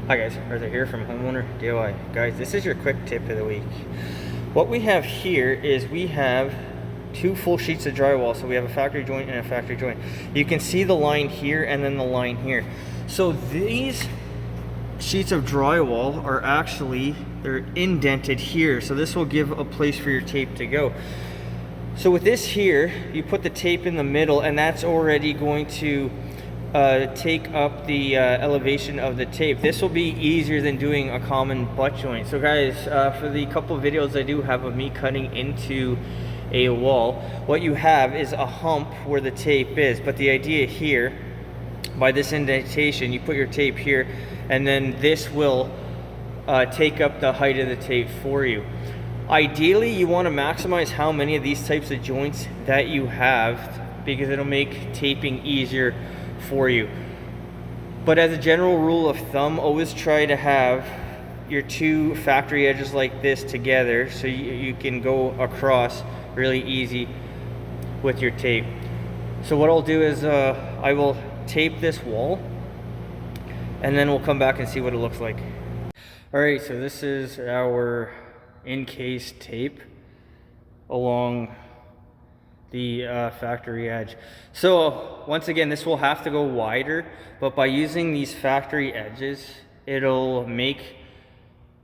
Hi guys, Arthur here from Homeowner DIY. Guys, this is your quick tip of the week. What we have here is we have two full sheets of drywall. So we have a factory joint and a factory joint. You can see the line here and then the line here. So these sheets of drywall are actually, they're indented here. So this will give a place for your tape to go. So with this here, you put the tape in the middle and that's already going to take up the elevation of the tape. This will be easier than doing a common butt joint. So guys, for the couple of videos I do have of me cutting into a wall, what you have is a hump where the tape is. But the idea here, by this indentation, you put your tape here and then this will take up the height of the tape for you. Ideally, you want to maximize how many of these types of joints that you have, because it'll make taping easier for you. But as a general rule of thumb, always try to have your two factory edges like this together so you can go across really easy with your tape. So what I'll do is I will tape this wall and then we'll come back and see what it looks like. Alright, so this is our in-case tape along the factory edge. So once again, this will have to go wider, but by using these factory edges, it'll make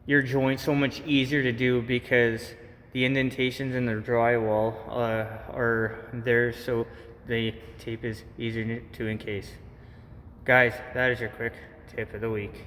your joint so much easier to do because the indentations in the drywall are there, so the tape is easier to encase. Guys, that is your quick tip of the week.